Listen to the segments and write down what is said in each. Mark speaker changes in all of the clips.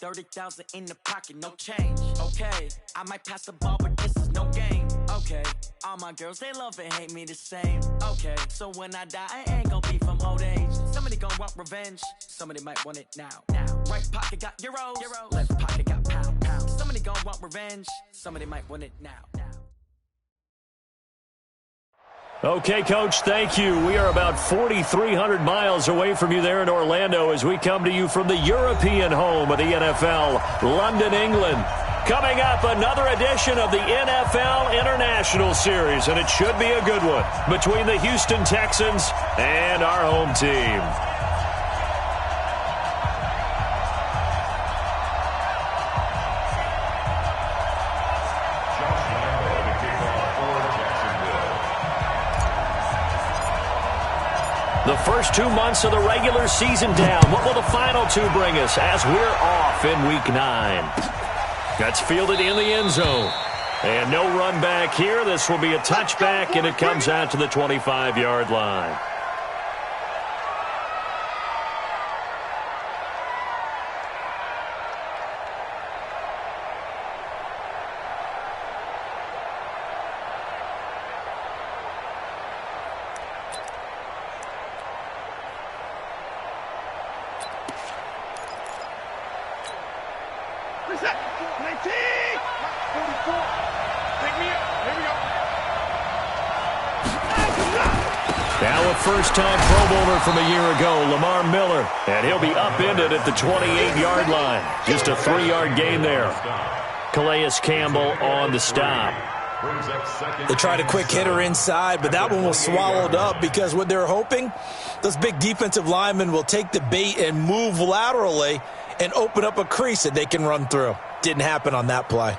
Speaker 1: 30,000 in the pocket, no change. Okay, I might pass the ball, but this is no game. Okay, all my girls, they love and hate me the same. Okay, so when I die, I ain't gonna be from old age. Somebody gonna want revenge, somebody might want it now. Right pocket got euros, left pocket got pounds. Somebody gonna want revenge, somebody might want it now.
Speaker 2: Okay, Coach, thank you. We are about 4,300 miles away from you there in Orlando as we come to you from the European home of the NFL, London, England. Coming up, another edition of the NFL International Series, and it should be a good one between the Houston Texans and our home team. The first 2 months of the regular season down. What will the final two bring us as we're off in Week 9? That's fielded in the end zone. And no run back here. This will be a touchback, and it comes out to the 25-yard line. Now a first-time Pro Bowler from a year ago, Lamar Miller. And he'll be upended at the 28-yard line. Just a 3-yard gain there. Calais Campbell on the stop.
Speaker 3: They tried a quick hitter inside, but that one was swallowed up because what they're hoping, those big defensive linemen will take the bait and move laterally and open up a crease that they can run through. Didn't happen on that play.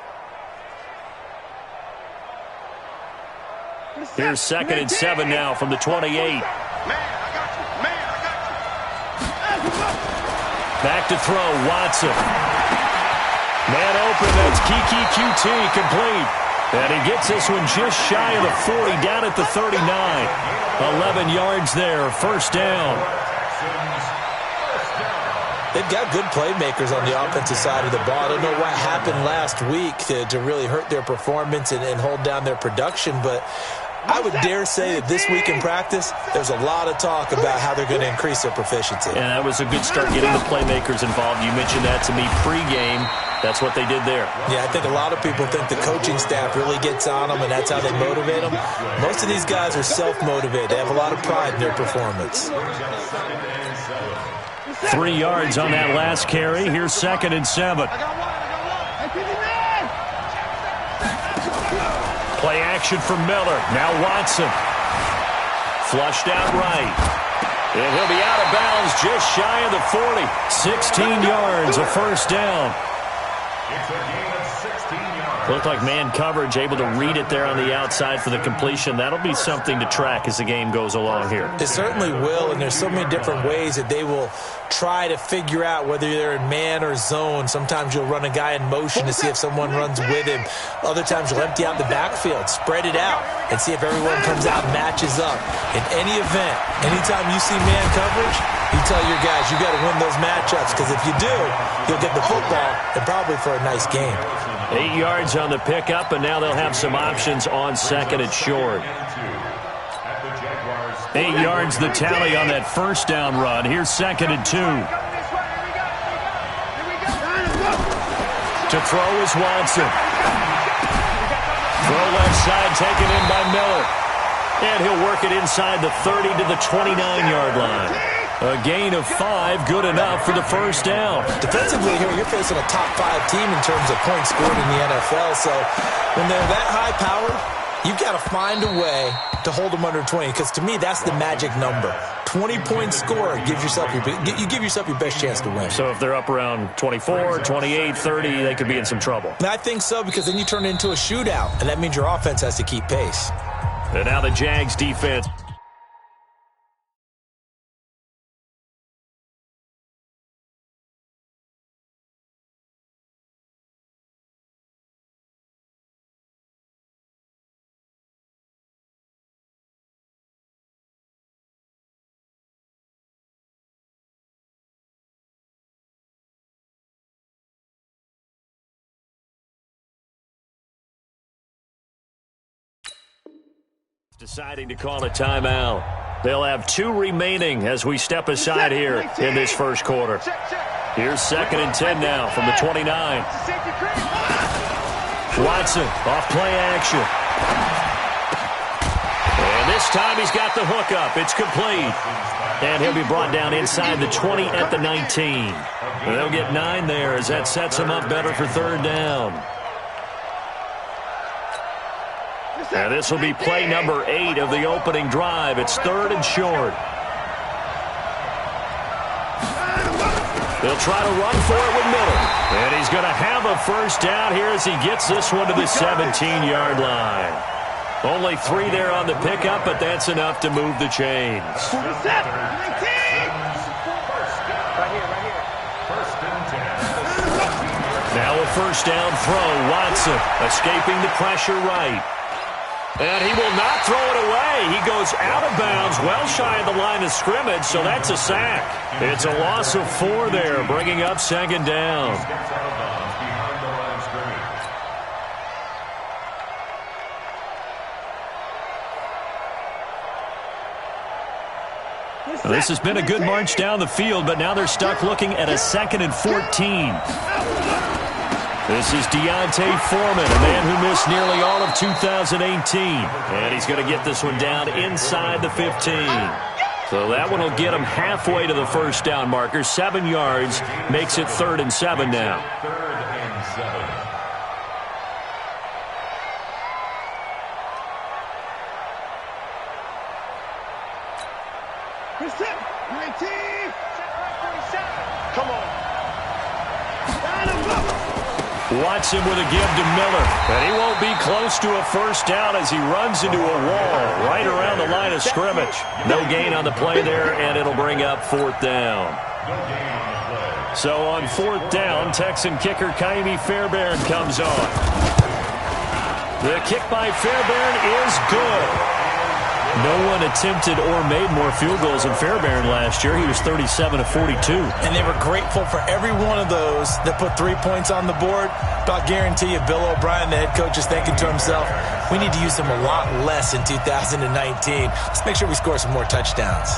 Speaker 2: Here's 2nd and 7 now from the 28. Back to throw, Watson. Man open, that's Kiki QT complete. And he gets this one just shy of the 40, down at the 39. 11 yards there, first down.
Speaker 3: They've got good playmakers on the offensive side of the ball. I don't know what happened last week to really hurt their performance and hold down their production, but I would dare say that this week in practice, there's a lot of talk about how they're going to increase their proficiency.
Speaker 2: And that was a good start getting the playmakers involved. You mentioned that to me pregame. That's what they did there.
Speaker 3: Yeah, I think a lot of people think the coaching staff really gets on them, and that's how they motivate them. Most of these guys are self-motivated. They have a lot of pride in their performance.
Speaker 2: 3 yards on that last carry. Here's 2nd and 7. Play action for Miller. Now Watson. Flushed out right. And he'll be out of bounds just shy of the 40. 16 yards, a first down. Looked like man coverage, able to read it there on the outside for the completion. That'll be something to track as the game goes along here.
Speaker 3: It certainly will, and there's so many different ways that they will try to figure out whether they're in man or zone. Sometimes you'll run a guy in motion to see if someone runs with him. Other times you'll empty out the backfield, spread it out, and see if everyone comes out and matches up. In any event, anytime you see man coverage, you tell your guys you got to win those matchups, because if you do, you'll get the football and probably for a nice game.
Speaker 2: 8 yards on the pickup, and now they'll have some options on 2nd and short. 8 yards the tally on that first down run. Here's 2nd and 2. To throw is Watson. Throw left side taken in by Miller. And he'll work it inside the 30 to the 29-yard line. A gain of 5, good enough for the first down.
Speaker 3: Defensively here, you're facing a top 5 team in terms of points scored in the NFL. So when they're that high-powered, you've got to find a way to hold them under 20, because to me, that's the magic number. 20-point score gives yourself you give yourself your best chance to win.
Speaker 2: So if they're up around 24, 28, 30, they could be in some trouble.
Speaker 3: And I think so, because then you turn it into a shootout, and that means your offense has to keep pace.
Speaker 2: And now the Jags defense. Deciding to call a timeout. They'll have 2 remaining as we step aside here in this first quarter. Here's 2nd and 10 now from the 29. Watson off play action. And this time he's got the hook up. It's complete. And he'll be brought down inside the 20 at the 19. And they'll get 9 there as that sets him up better for 3rd down. And this will be play number 8 of the opening drive. It's 3rd and short. They'll try to run for it with Miller. And he's going to have a first down here as he gets this one to the 17-yard line. Only 3 there on the pickup, but that's enough to move the chains. Now a first down throw. Watson escaping the pressure right. And he will not throw it away. He goes out of bounds, well shy of the line of scrimmage, so that's a sack. It's a loss of 4 there, bringing up 2nd down. Well, this has been a good march down the field, but now they're stuck looking at a 2nd and 14. This is Deontay Foreman, a man who missed nearly all of 2018. And he's going to get this one down inside the 15. So that one will get him halfway to the first down marker. 7 yards makes it 3rd and 7 now.
Speaker 4: 3rd and 7.
Speaker 5: Come on.
Speaker 2: Watson with a give to Miller. And he won't be close to a first down as he runs into a wall right around the line of scrimmage. No gain on the play there, and it'll bring up 4th down. So on 4th down, Texan kicker Kaimi Fairbairn comes on. The kick by Fairbairn is good. No one attempted or made more field goals than Fairbairn last year. He was 37 of 42.
Speaker 3: And they were grateful for every one of those that put 3 points on the board. But I'll guarantee you, Bill O'Brien, the head coach, is thinking to himself, we need to use them a lot less in 2019. Let's make sure we score some more touchdowns.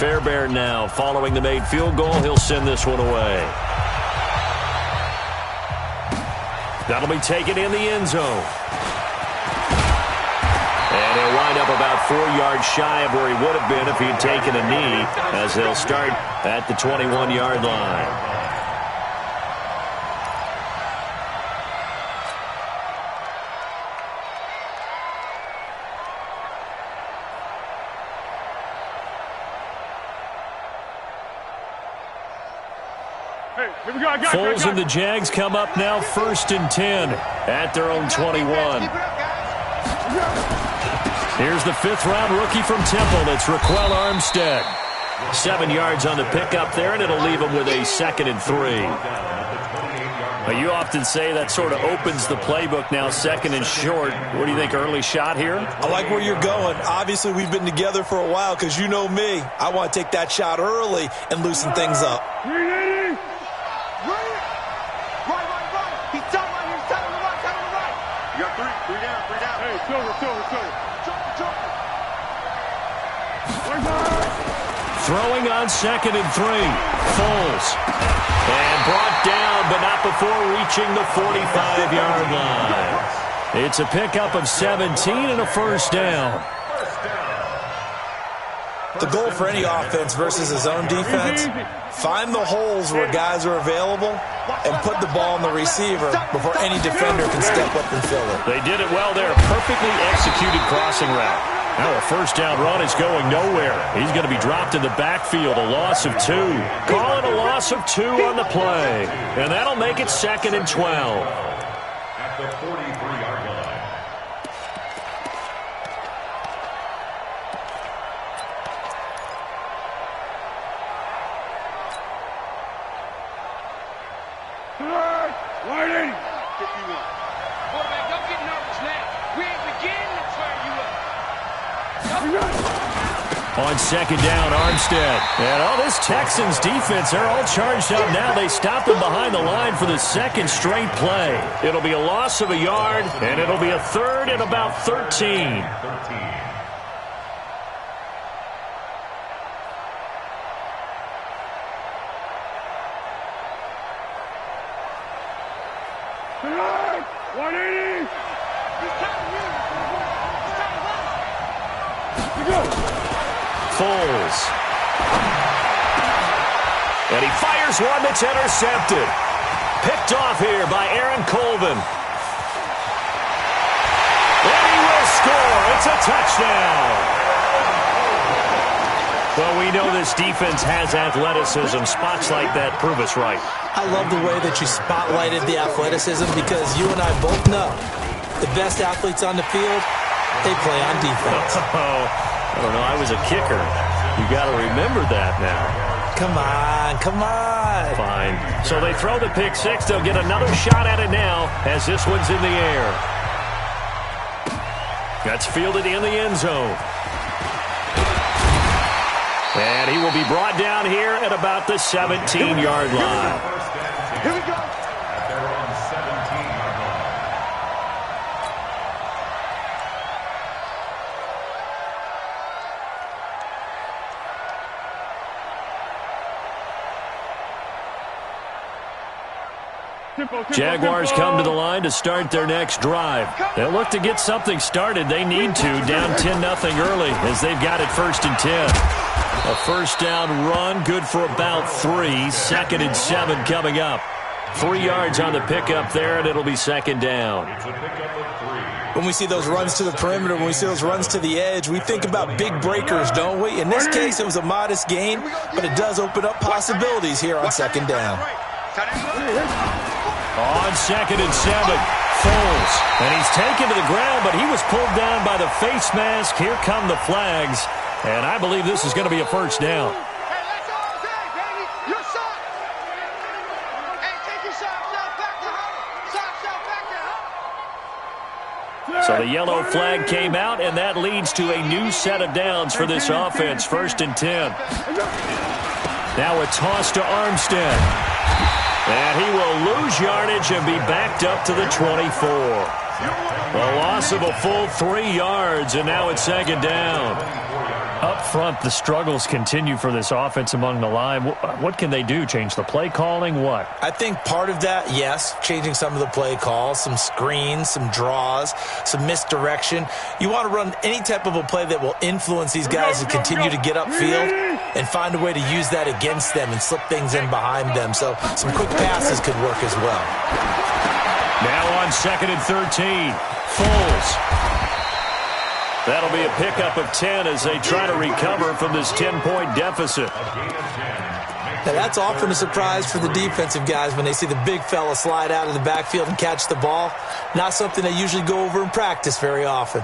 Speaker 2: Fairbairn now, following the made field goal, he'll send this one away. That'll be taken in the end zone. And he'll wind up about 4 yards shy of where he would have been if he'd taken a knee, as they'll start at the 21-yard line. Foles and the Jags come up now 1st and 10 at their own 21. Here's the 5th-round rookie from Temple. It's Raquel Armstead. 7 yards on the pickup there, and it'll leave him with a 2nd and 3. You often say that sort of opens the playbook now, 2nd and short. What do you think, early shot here?
Speaker 3: I like where you're going. Obviously, we've been together for a while because you know me. I want to take that shot early and loosen things up.
Speaker 5: Right. He's down right here. He's down on the right. You got 3 down. Hey, Silver.
Speaker 2: Throwing on 2nd and 3. Foles. And brought down, but not before reaching the 45-yard line. It's a pickup of 17 and a first down.
Speaker 3: The goal for any offense versus his own defense, find the holes where guys are available and put the ball on the receiver before any defender can step up and fill it.
Speaker 2: They did it well there. Perfectly executed crossing route. Now a first down run is going nowhere. He's going to be dropped in the backfield, a loss of 2. Call it a loss of 2 on the play. And that'll make it 2nd and 12.
Speaker 4: At the 43-yard line.
Speaker 5: Waiting. 51. Quarterback, don't get nervous now. We ain't beginning to tear you up.
Speaker 2: On second down, Armstead. And all this Texans defense, they're all charged up now. They stopped them behind the line for the second straight play. It'll be a loss of a yard, and it'll be a third and about 13. Foles. And he fires one that's intercepted. Picked off here by Aaron Colvin. And he will score. It's a touchdown. Well, we know this defense has athleticism. Spots like that prove us right.
Speaker 3: I love the way that you spotlighted the athleticism because you and I both know the best athletes on the field, they play on defense.
Speaker 2: I don't know. I was a kicker. You got to remember that now.
Speaker 3: Come on, come on.
Speaker 2: Fine. So they throw the pick six. They'll get another shot at it now as this one's in the air. That's fielded in the end zone. And he will be brought down here at about the 17-yard line.
Speaker 5: Here we go.
Speaker 2: Jaguars come to the line to start their next drive. They'll look to get something started. They need to, down 10-0 early as they've got it 1st and 10. A first down run, good for about 3. 2nd and 7 coming up. 3 yards on the pickup there, and it'll be 2nd down.
Speaker 3: When we see those runs to the perimeter, when we see those runs to the edge, we think about big breakers, don't we? In this case, it was a modest gain, but it does open up possibilities here on 2nd down.
Speaker 2: On 2nd and 7, Foles. And he's taken to the ground, but he was pulled down by the face mask. Here come the flags. And I believe this is going to be a first down.
Speaker 5: Hey, that's all day, baby. Your sock. Hey, take your socks out back to home. Socks out back to home.
Speaker 2: So the yellow flag came out, and that leads to a new set of downs for this offense. 1st and 10. Now a toss to Armstead. And he will lose yardage and be backed up to the 24. A loss of a full 3 yards, and now it's 2nd down. Up front, the struggles continue for this offense among the line. What can they do? Change the play calling? What?
Speaker 3: I think part of that, yes, changing some of the play calls, some screens, some draws, some misdirection. You want to run any type of a play that will influence these guys to continue to get upfield and find a way to use that against them and slip things in behind them. So some quick passes could work as well.
Speaker 2: Now on 2nd and 13, Foles. That'll be a pickup of 10 as they try to recover from this 10-point deficit.
Speaker 3: Now that's often a surprise for the defensive guys when they see the big fella slide out of the backfield and catch the ball. Not something they usually go over in practice very often.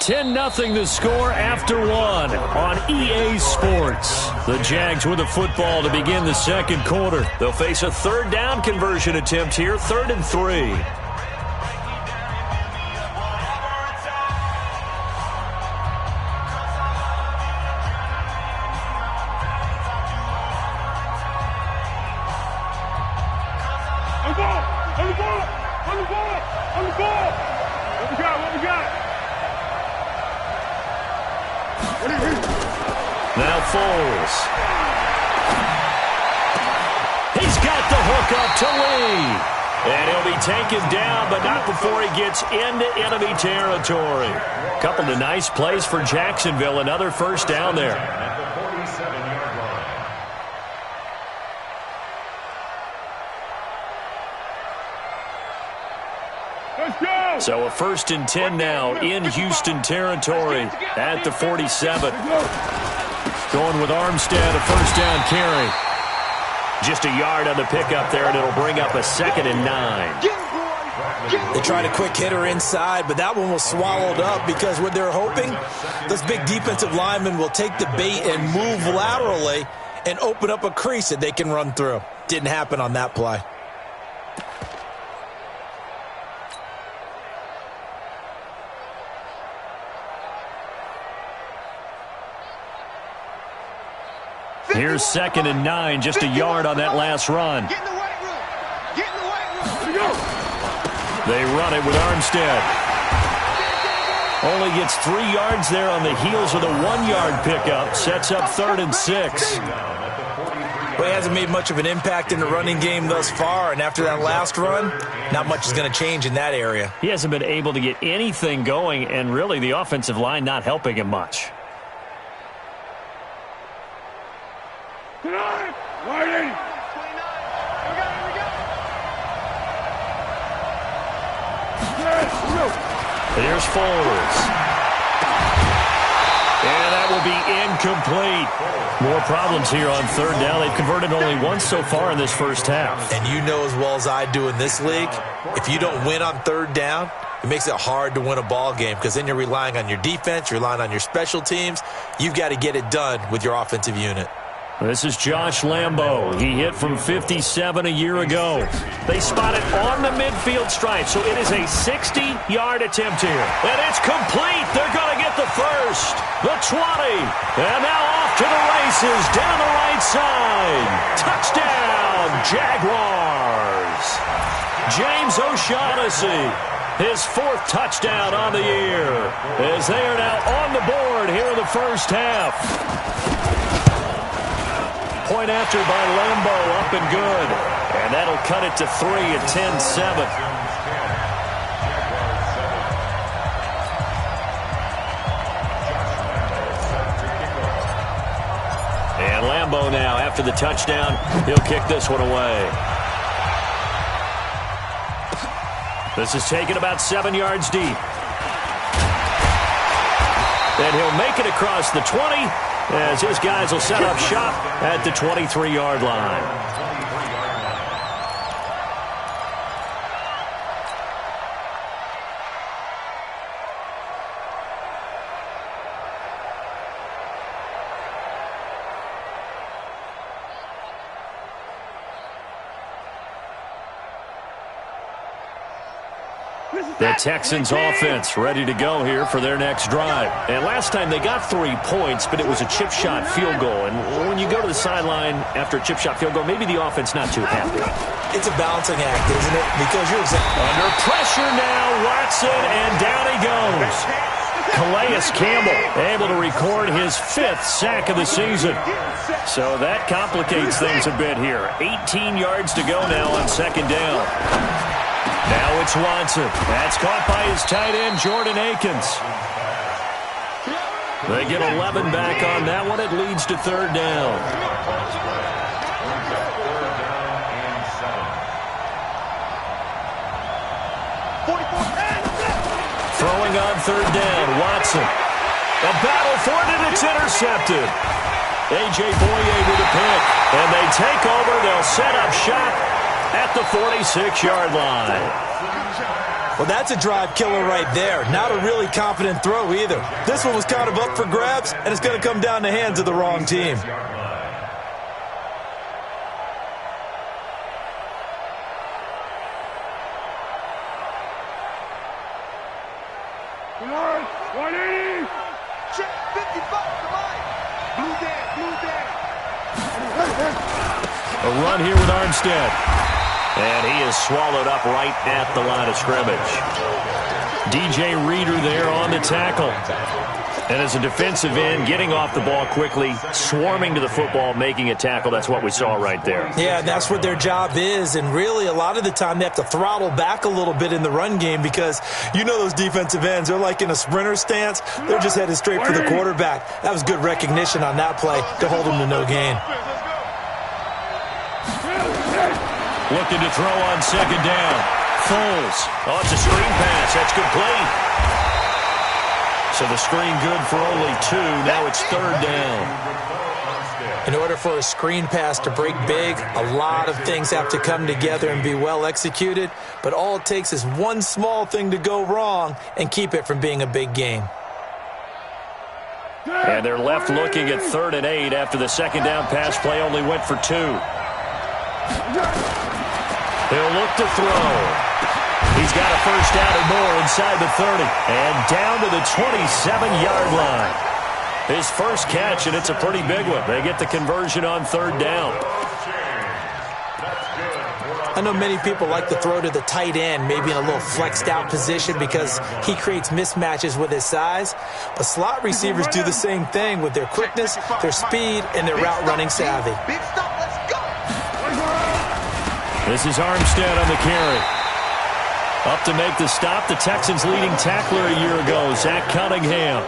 Speaker 2: $10-0 the score after 1 on EA Sports. The Jags with the football to begin the second quarter. They'll face a 3rd down conversion attempt here, 3rd and 3.
Speaker 5: On the ball! What we got?
Speaker 2: Now Foles. He's got the hook up to Lee. And he'll be taken down, but not before he gets into enemy territory. A couple of nice plays for Jacksonville. Another first down there.
Speaker 4: At the 47-yard line.
Speaker 5: Let's go!
Speaker 2: So a 1st and 10 now in Houston territory at the 47. Going with Armstead, a first down carry. Just a yard on the pickup there, and it'll bring up a 2nd and 9.
Speaker 3: They tried a quick hitter inside, but that one was swallowed up because what they're hoping, those big defensive linemen will take the bait and move laterally and open up a crease that they can run through. Didn't happen on that play.
Speaker 2: Here's 2nd and 9, just a yard on that last run.
Speaker 5: Get in the weight room. Get in the weight room.
Speaker 2: They run it with Armstead. Only gets 3 yards there on the heels of the 1-yard pickup. Sets up 3rd and 6.
Speaker 3: Well, he hasn't made much of an impact in the running game thus far, and after that last run, not much is going to change in that area.
Speaker 2: He hasn't been able to get anything going, and really the offensive line not helping him much. Here's Foles. And that will be incomplete. More problems here on 3rd down. They've converted only once so far in this first half.
Speaker 3: And you know as well as I do in this league, if you don't win on 3rd down, it makes it hard to win a ball game because then you're relying on your defense, you're relying on your special teams. You've got to get it done with your offensive unit.
Speaker 2: This is Josh Lambo. He hit from 57 a year ago. They spot it on the midfield stripe, so it is a 60-yard attempt here. And it's complete. They're going to get the first, the 20, and now off to the races down the right side. Touchdown, Jaguars. James O'Shaughnessy, his 4th touchdown on the year, as they are now on the board here in the first half. Point after by Lambo, up and good. And that'll cut it to 3 at 10-7. And Lambo now, after the touchdown, he'll kick this one away. This is taken about 7 yards deep. And he'll make it across the 20. As his guys will set up shop at the 23-yard line. The Texans offense ready to go here for their next drive. And last time they got 3 points, but it was a chip shot field goal. And when you go to the sideline after a chip shot field goal, maybe the offense not too happy.
Speaker 3: It's a balancing act, isn't it? Because you're
Speaker 2: under pressure now, Watson, and down he goes. Calais Campbell able to record his 5th sack of the season. So that complicates things a bit here. 18 yards to go now on 2nd down. Now it's Watson. That's caught by his tight end, Jordan Akins. They get 11 back on that one. It leads to 3rd down. Throwing on 3rd down, Watson. A battle for it, and it's intercepted. A.J. Boye with a pick. And they take over. They'll set up shop at the 46-yard line.
Speaker 3: Well, that's a drive killer right there. Not a really confident throw either. This one was kind of up for grabs, and it's going to come down the hands of the wrong team.
Speaker 2: A run here with Armstead. And he is swallowed up right at the line of scrimmage. DJ Reader there on the tackle. And as a defensive end, getting off the ball quickly, swarming to the football, making a tackle. That's what we saw right there.
Speaker 3: Yeah, that's what their job is. And really, a lot of the time, they have to throttle back a little bit in the run game because you know those defensive ends, they're like in a sprinter stance. They're just headed straight for the quarterback. That was good recognition on that play to hold him to no gain.
Speaker 2: Looking to throw on 2nd down. Foles. Oh, it's a screen pass. That's complete. So the screen good for only 2. Now it's 3rd down.
Speaker 3: In order for a screen pass to break big, a lot of things have to come together and be well executed. But all it takes is one small thing to go wrong and keep it from being a big game.
Speaker 2: And they're left looking at 3rd and 8 after the 2nd down pass play only went for 2. He'll look to throw. He's got a first down or more inside the 30. And down to the 27-yard line. His first catch, and it's a pretty big one. They get the conversion on third down.
Speaker 3: I know many people like to throw to the tight end, maybe in a little flexed out position because he creates mismatches with his size. But slot receivers do the same thing with their quickness, their speed, and their route running savvy.
Speaker 5: Big stop, let's go.
Speaker 2: This is Armstead on the carry. Up to make the stop, the Texans' leading tackler a year ago, Zach Cunningham.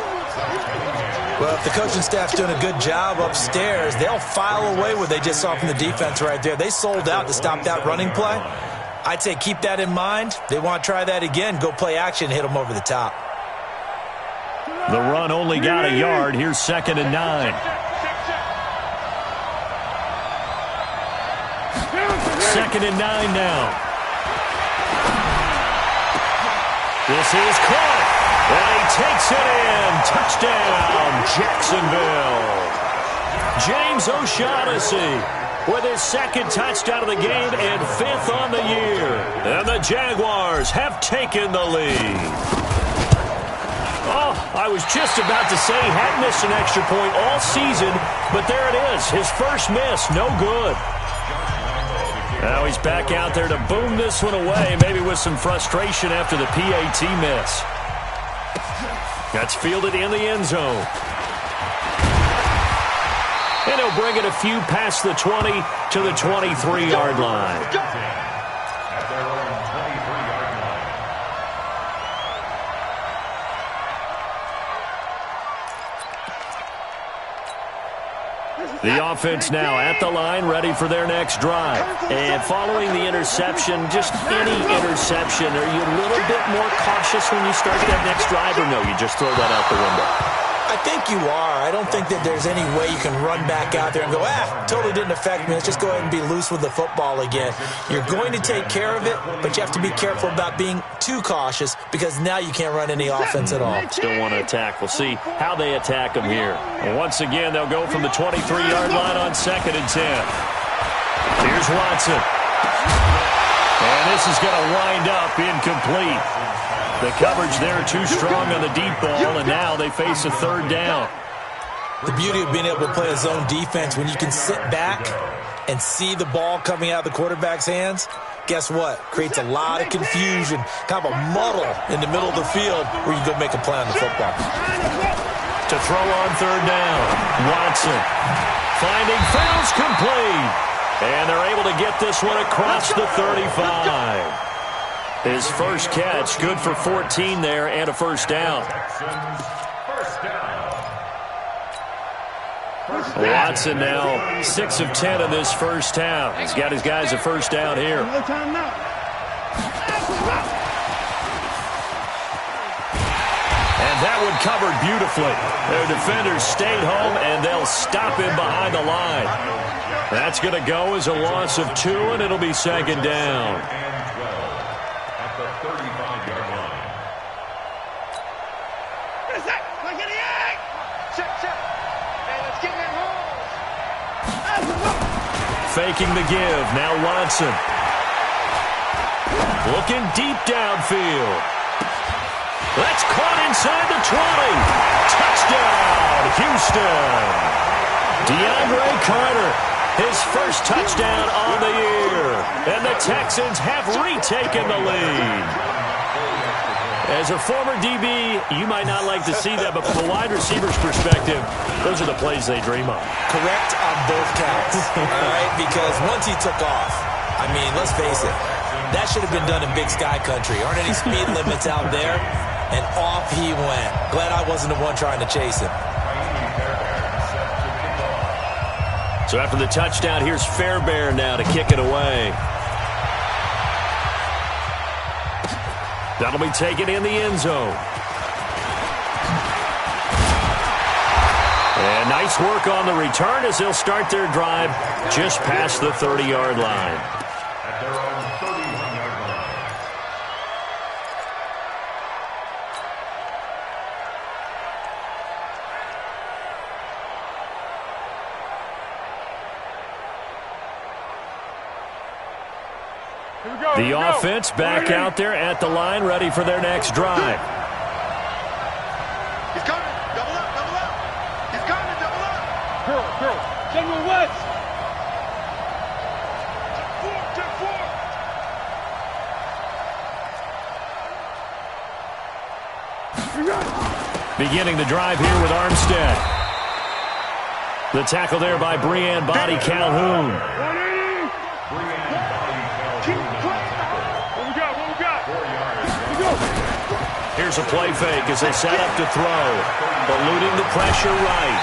Speaker 3: Well, if the coaching staff's doing a good job upstairs, they'll file away what they just saw from the defense right there. They sold out to stop that running play. I'd say keep that in mind. They want to try that again. Go play action, hit them over the top.
Speaker 2: The run only got a yard. Here's 2nd and 9. 2nd and 9 now. This is caught. And he takes it in. Touchdown, Jacksonville. James O'Shaughnessy with his 2nd touchdown of the game and 5th on the year. And the Jaguars have taken the lead. Oh, I was just about to say he hadn't missed an extra point all season, but there it is. His first miss, no good. Now he's back out there to boom this one away, maybe with some frustration after the PAT miss. That's fielded in the end zone. And he'll bring it a few past the 20 to the 23-yard line.
Speaker 4: At their own 23-yard line.
Speaker 2: The offense now at the line, ready for their next drive. And following the interception, just any interception, are you a little bit more cautious when you start that next drive, or no, you just throw that out the window?
Speaker 3: I think you are. I don't think that there's any way you can run back out there and go, totally didn't affect me. Let's just go ahead and be loose with the football again. You're going to take care of it, but you have to be careful about being too cautious because now you can't run any offense at all.
Speaker 2: Still want to attack. We'll see how they attack them here. And once again, they'll go from the 23-yard line on 2nd and 10. Here's Watson. And this is going to wind up incomplete. The coverage there too strong on the deep ball, and now they face a 3rd down.
Speaker 3: The beauty of being able to play a zone defense when you can sit back and see the ball coming out of the quarterback's hands, guess what? Creates a lot of confusion, kind of a muddle in the middle of the field where you go make a play on the football.
Speaker 2: To throw on 3rd down, Watson finding Fouls complete. And they're able to get this one across the 35. His first catch, good for 14 there and a 1st down. Watson now 6 of 10 in this first half. He's got his guys a 1st down here. And that one covered beautifully. Their defenders stayed home, and they'll stop him behind the line. That's going to go as a loss of 2, and it'll be 2nd down.
Speaker 4: At the 35-yard line.
Speaker 2: Faking the give. Now Watson. Looking deep downfield. That's caught inside the 20. Touchdown, Houston. DeAndre Carter, his first touchdown on the year. And the Texans have retaken the lead. As a former DB, you might not like to see that, but from a wide receiver's perspective, those are the plays they dream of.
Speaker 3: Correct on both counts, all right? Because once he took off, I mean, let's face it, that should have been done in Big Sky Country. Aren't any speed limits out there? And off he went. Glad I wasn't the one trying to chase him.
Speaker 2: So after the touchdown, here's Fairbairn now to kick it away. That'll be taken in the end zone. And nice work on the return as they'll start their drive just past the 30-yard line.
Speaker 4: At their own 31-yard line.
Speaker 2: The offense back out there at the line, ready for their next drive.
Speaker 5: He's coming. Double up, double up. Girl. General West. 10-4.
Speaker 2: Beginning the drive here with Armstead. The tackle there by Breanne Body Calhoun.
Speaker 5: What we got?
Speaker 2: Here's a play fake as they set up to throw. Eluding the pressure right.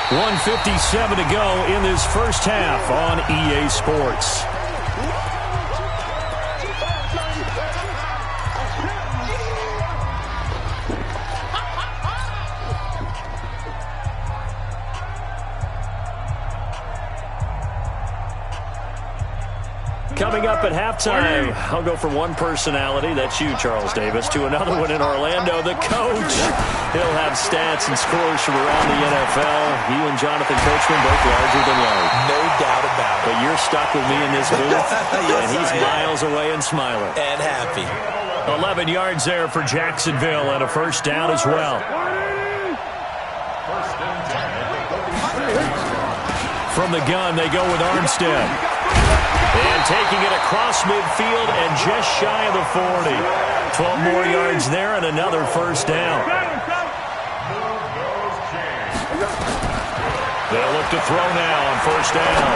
Speaker 2: 1:57 to go in this first half on EA Sports. Coming up at halftime, I'll go from one personality, that's you, Charles Davis, to another one in Orlando, the coach. He'll have stats and scores from around the NFL. You and Jonathan Coachman both larger than life.
Speaker 3: No doubt about it.
Speaker 2: But you're stuck with me in this booth,
Speaker 3: Yes,
Speaker 2: and he's miles away and smiling.
Speaker 3: And happy.
Speaker 2: 11 yards there for Jacksonville and a first down as well. From the gun, they go with Armstead. And taking it across midfield and just shy of the 40. 12 more yards there and another first down. They'll look to throw now on first down.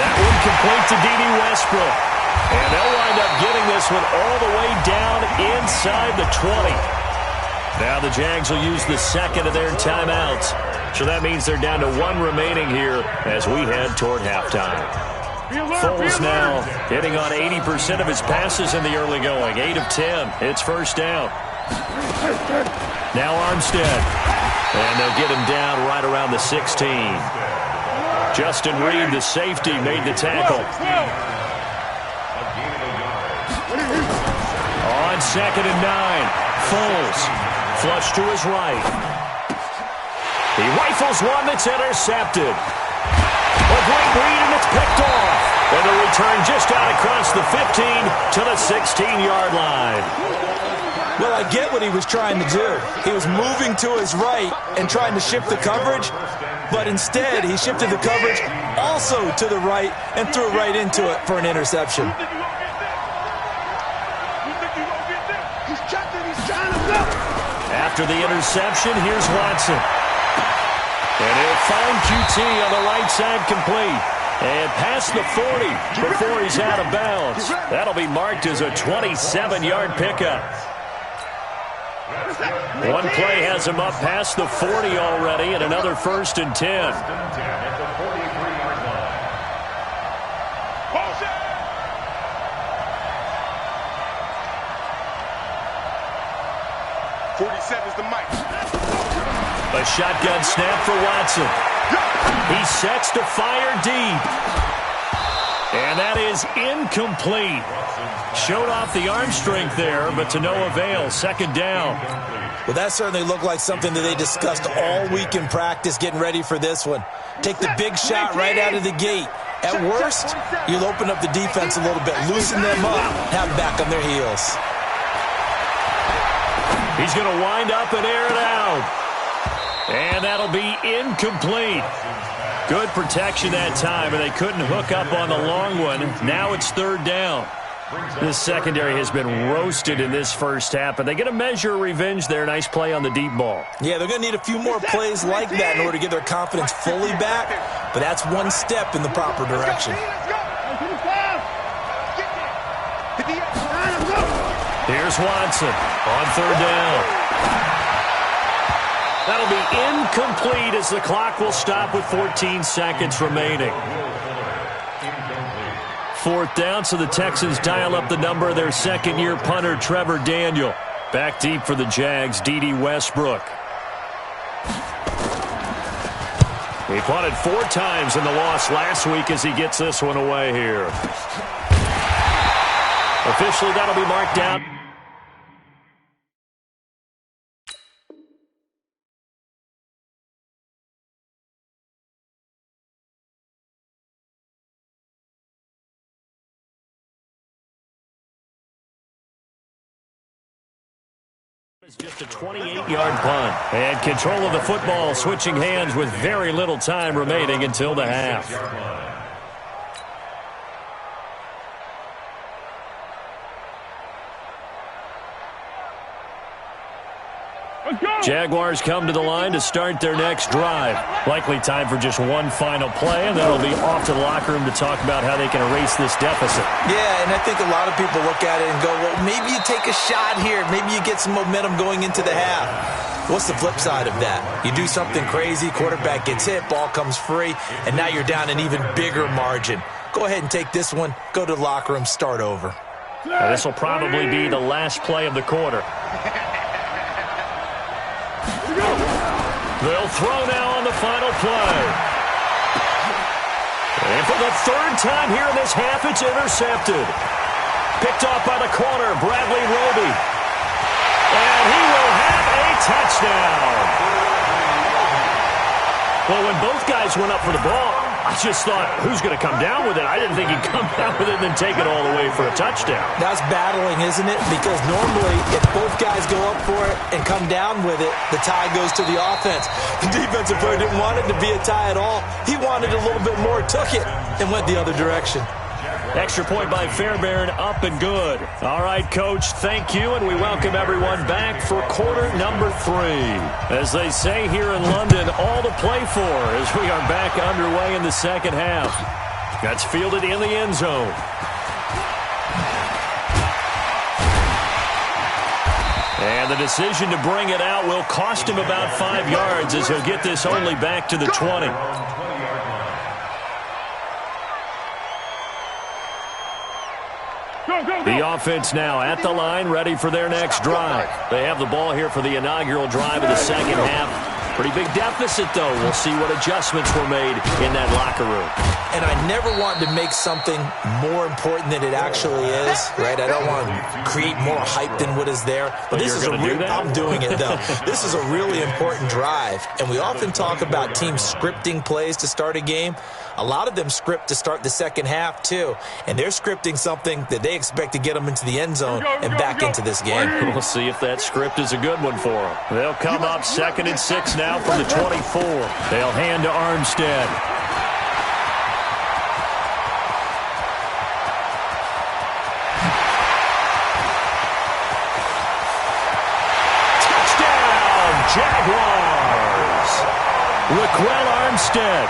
Speaker 2: That one complete to D.D. Westbrook. And they'll wind up getting this one all the way down inside the 20. Now the Jags will use the second of their timeouts. So that means they're down to one remaining here as we head toward halftime. Foles now hitting on 80% of his passes in the early going. 8 of 10. It's first down. Now Armstead. And they'll get him down right around the 16. Justin Reed, the safety, made the tackle. On 2nd and 9. Foles. Flush to his right. He rifles one that's intercepted. A great read, and it's picked off. And the return just out across the 15 to the 16-yard line.
Speaker 3: Well, I get what he was trying to do. He was moving to his right and trying to shift the coverage, but instead he shifted the coverage also to the right and threw right into it for an interception.
Speaker 2: After the interception, here's Watson. And he'll find QT on the right side complete. And past the 40 before he's out of bounds. That'll be marked as a 27-yard pickup. One play has him up past the 40 already, and another 1st and 10.
Speaker 5: 47's the mic.
Speaker 2: A shotgun snap for Watson. He sets to fire deep. And that is incomplete. Showed off the arm strength there, but to no avail. 2nd down.
Speaker 3: Well, that certainly looked like something that they discussed all week in practice getting ready for this one. Take the big shot right out of the gate. At worst, you'll open up the defense a little bit, loosen them up, have them back on their heels.
Speaker 2: He's going to wind up and air it out. And that'll be incomplete. Good protection that time, and they couldn't hook up on the long one. Now it's 3rd down. This secondary has been roasted in this first half, but they get a measure of revenge there. Nice play on the deep ball.
Speaker 3: Yeah, they're going to need a few more plays like that in order to get their confidence fully back, but that's one step in the proper direction.
Speaker 2: Here's Watson on 3rd down. That'll be incomplete as the clock will stop with 14 seconds remaining. 4th down, so the Texans dial up the number of their 2nd-year punter, Trevor Daniel. Back deep for the Jags, D.D. Westbrook. He punted 4 times in the loss last week as he gets this one away here. Officially, that'll be marked down. Just a 28-yard punt. And control of the football, switching hands with very little time remaining until the half. Jaguars come to the line to start their next drive. Likely time for just one final play, and then it'll be off to the locker room to talk about how they can erase this deficit.
Speaker 3: Yeah, and I think a lot of people look at it and go, well, maybe you take a shot here. Maybe you get some momentum going into the half. What's the flip side of that? You do something crazy, quarterback gets hit, ball comes free, and now you're down an even bigger margin. Go ahead and take this one, go to the locker room, start over.
Speaker 2: Now, this will probably be the last play of the quarter. They'll throw now on the final play. And for the third time here in this half, it's intercepted. Picked off by the corner, Bradley Roby. And he will have a touchdown. Well, when both guys went up for the ball, I just thought, who's going to come down with it? I didn't think he'd come down with it and then take it all the way for a touchdown.
Speaker 3: That's battling, isn't it? Because normally, if both guys go up for it and come down with it, the tie goes to the offense. The defensive player didn't want it to be a tie at all. He wanted a little bit more, took it, and went the other direction.
Speaker 2: Extra point by Fairbairn, up and good. All right, Coach, thank you, and we welcome everyone back for quarter number 3. As they say here in London, all to play for as we are back underway in the second half. That's fielded in the end zone. And the decision to bring it out will cost him about 5 yards as he'll get this only back to the 20. The offense now at the line, ready for their next drive. They have the ball here for the inaugural drive of the second half. Pretty big deficit, though. We'll see what adjustments were made in that locker room.
Speaker 3: And I never want to make something more important than it actually is, right? I don't want to create more hype than what is there. But this is I'm doing it, though. This is a really important drive. And we often talk about teams scripting plays to start a game. A lot of them script to start the second half, too. And they're scripting something that they expect to get them into the end zone and back into this game.
Speaker 2: We'll see if that script is a good one for them. They'll come up 2nd and 6 now from the 24. They'll hand to Armstead. Touchdown, Jaguars! Raquel Armstead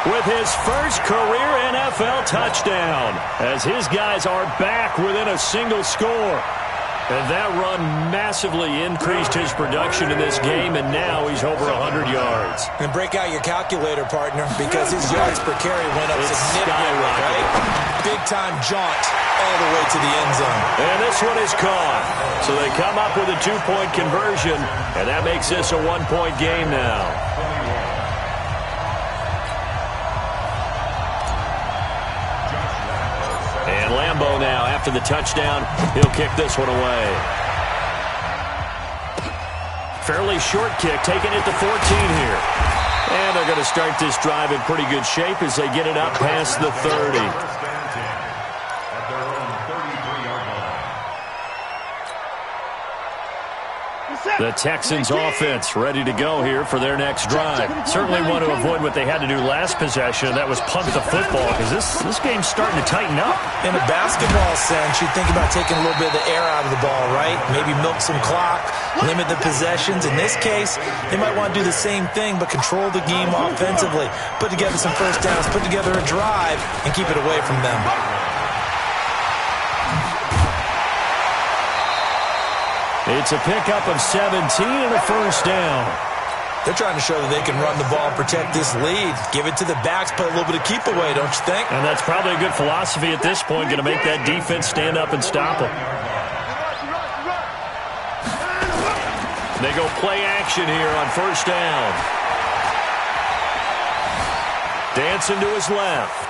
Speaker 2: with his first career NFL touchdown, as his guys are back within a single score. And that run massively increased his production in this game, and now he's over 100 yards.
Speaker 3: And break out your calculator, partner, because his yards per carry went up significantly, right? Big-time jaunt all the way to the end zone.
Speaker 2: And this one is caught. So they come up with a 2-point conversion, and that makes this a 1-point game now. And Lambeau now, after the touchdown, he'll kick this one away. Fairly short kick, taking it to 14 here. And they're going to start this drive in pretty good shape as they get it up past the 30. The Texans offense ready to go here for their next drive. Certainly want to avoid what they had to do last possession, and that was punt the football, because this game's starting to tighten up.
Speaker 3: In a basketball sense, you think about taking a little bit of the air out of the ball, right? Maybe milk some clock, limit the possessions. In this case, they might want to do the same thing, but control the game offensively. Put together some first downs, put together a drive, and keep it away from them.
Speaker 2: It's a pickup of 17 and a first down.
Speaker 3: They're trying to show that they can run the ball and protect this lead. Give it to the backs, play a little bit of keep away, don't you think?
Speaker 2: And that's probably a good philosophy at this point, going to make that defense stand up and stop them. They go play action here on first down. Dancing to his left.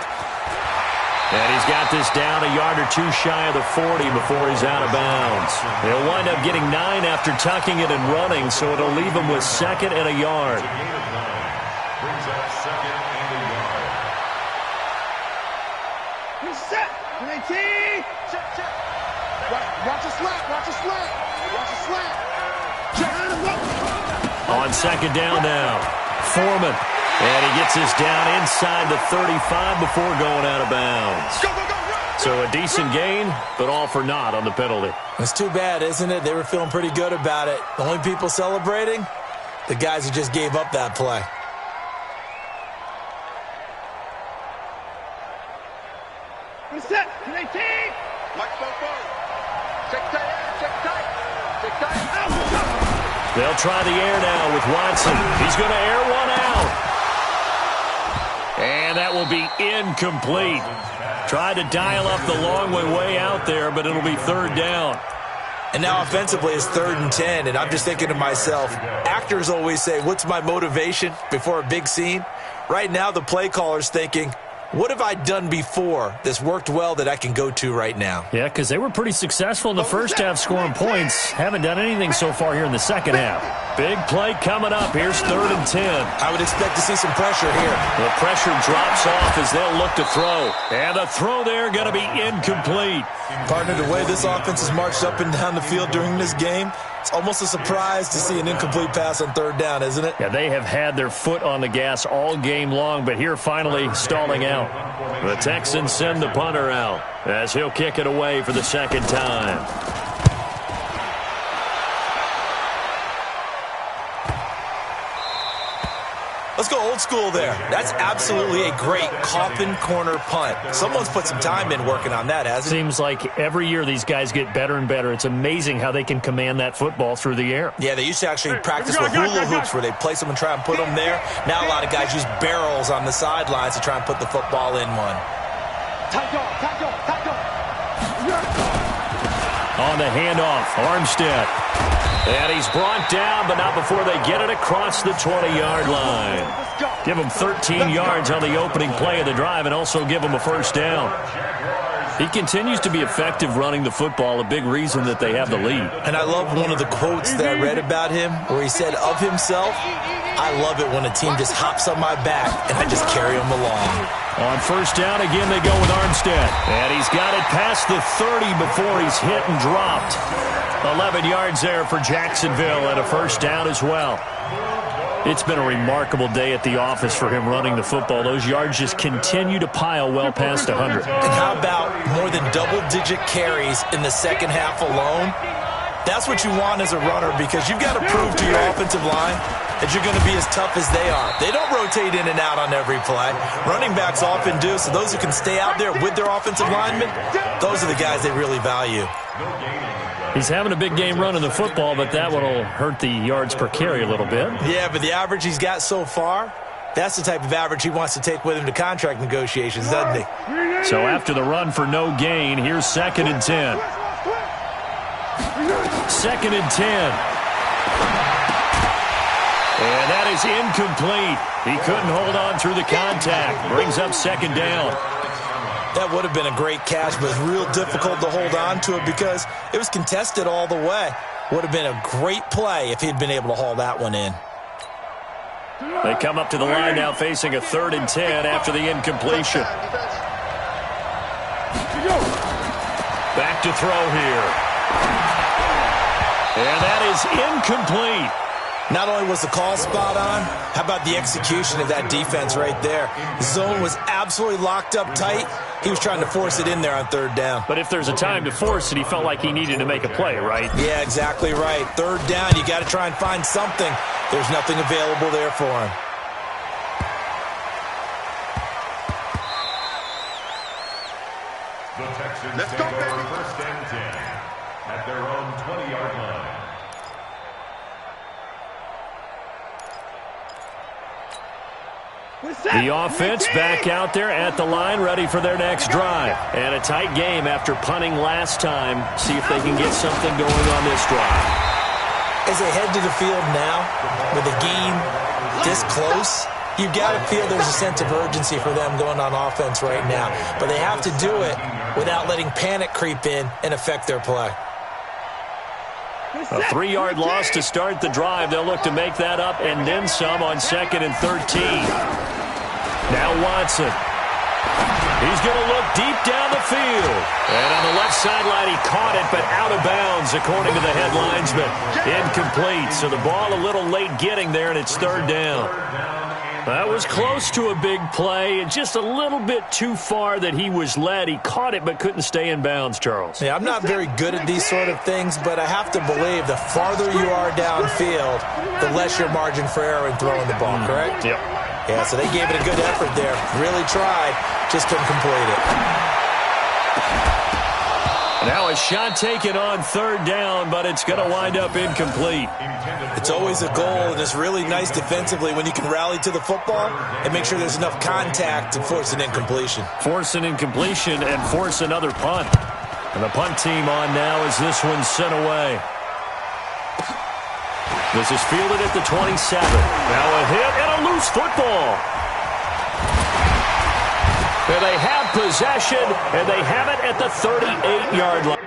Speaker 2: And he's got this down a yard or two shy of the 40 before he's out of bounds. They'll wind up getting 9 after tucking it and running, so it'll leave him with 2nd and a yard.
Speaker 4: Brings up 2nd and a yard.
Speaker 5: Set. 19. Check. Watch a slant. Watch a slant.
Speaker 2: On second down now, Foreman. And he gets this down inside the 35 before going out of bounds. So a decent gain, but all for naught on the penalty.
Speaker 3: It's too bad, isn't it? They were feeling pretty good about it. The only people celebrating? The guys who just gave up that play.
Speaker 5: Set. Can they take? Watch both boys. Check tight. Check tight. Check tight.
Speaker 2: They'll try the air now with Watson. He's going to air one out. And that will be incomplete. Tried to dial up the long way out there, but it'll be third down.
Speaker 3: And now offensively it's 3rd and 10, and I'm just thinking to myself, actors always say, what's my motivation before a big scene? Right now the play caller's thinking, what have I done before that's worked well that I can go to right now?
Speaker 2: Yeah, because they were pretty successful in the first half scoring points. Haven't done anything so far here in the second half. Big play coming up. Here's 3rd and 10.
Speaker 3: I would expect to see some pressure here.
Speaker 2: The pressure drops off as they'll look to throw. And the throw there going to be incomplete.
Speaker 3: Partner, the way this offense has marched up and down the field during this game, it's almost a surprise to see an incomplete pass on 3rd down, isn't it?
Speaker 2: Yeah, they have had their foot on the gas all game long, but here finally stalling out. The Texans send the punter out as he'll kick it away for the second time.
Speaker 3: Let's go old school there. That's absolutely a great coffin corner punt. Someone's put some time in working on that, hasn't it?
Speaker 2: Seems like every year these guys get better and better. It's amazing how they can command that football through the air.
Speaker 3: Yeah, they used to actually practice with hula hoops where they place them and try and put them there. Now a lot of guys use barrels on the sidelines to try and put the football in one.
Speaker 2: On the handoff, Armstead. And he's brought down, but not before they get it across the 20-yard line. Give him 13 yards on the opening play of the drive and also give him a first down. He continues to be effective running the football, a big reason that they have the lead.
Speaker 3: And I love one of the quotes that I read about him where he said of himself, I love it when a team just hops on my back and I just carry them along.
Speaker 2: On first down, again, they go with Armstead. And he's got it past the 30 before he's hit and dropped. 11 yards there for Jacksonville and a first down as well. It's been a remarkable day at the office for him running the football. Those yards just continue to pile well past 100.
Speaker 3: And how about more than double-digit carries in the second half alone? That's what you want as a runner because you've got to prove to your offensive line that you're going to be as tough as they are. They don't rotate in and out on every play. Running backs often do, so those who can stay out there with their offensive linemen, those are the guys they really value.
Speaker 2: He's having a big game running the football, but that one will hurt the yards per carry a little bit.
Speaker 3: Yeah, but the average he's got so far, that's the type of average he wants to take with him to contract negotiations, doesn't he?
Speaker 2: So after the run for no gain, here's 2nd and 10. 2nd and 10. And that is incomplete. He couldn't hold on through the contact. Brings up 2nd down.
Speaker 3: That would have been a great catch, but it's real difficult to hold on to it because it was contested all the way. Would have been a great play if he'd been able to haul that one in.
Speaker 2: They come up to the line now facing a 3rd and 10 after the incompletion. Back to throw here. And that is incomplete.
Speaker 3: Not only was the call spot on, how about the execution of that defense right there? The zone was absolutely locked up tight. He was trying to force it in there on 3rd down.
Speaker 2: But if there's a time to force it, he felt like he needed to make a play, right?
Speaker 3: Yeah, exactly right. 3rd down, you got to try and find something. There's nothing available there for him.
Speaker 4: The Texans Let's go, baby. 1st and 10 at their own 20-yard line.
Speaker 2: The offense back out there at the line, ready for their next drive. And a tight game after punting last time. See if they can get something going on this drive.
Speaker 3: As they head to the field now, with the game this close, you've got to feel there's a sense of urgency for them going on offense right now. But they have to do it without letting panic creep in and affect their play.
Speaker 2: A 3-yard loss to start the drive. They'll look to make that up and then some on 2nd and 13. Now Watson. He's going to look deep down the field. And on the left sideline, he caught it, but out of bounds, according to the head linesman. Incomplete. So the ball a little late getting there, and it's third down. That was close to a big play, and just a little bit too far that he was led. He caught it but couldn't stay in bounds, Charles.
Speaker 3: Yeah, I'm not very good at these sort of things, but I have to believe the farther you are downfield, the less your margin for error in throwing the ball, correct?
Speaker 2: Yep.
Speaker 3: Yeah, so they gave it a good effort there. Really tried, just couldn't complete it.
Speaker 2: Now a shot taken on third down, but it's going to wind up incomplete.
Speaker 3: It's always a goal, and it's really nice defensively when you can rally to the football and make sure there's enough contact to force an incompletion.
Speaker 2: Force an incompletion and force another punt. And the punt team on now as this one's sent away. This is fielded at the 27. Now a hit and a loose football. And they have possession, and they have it at the 38-yard line.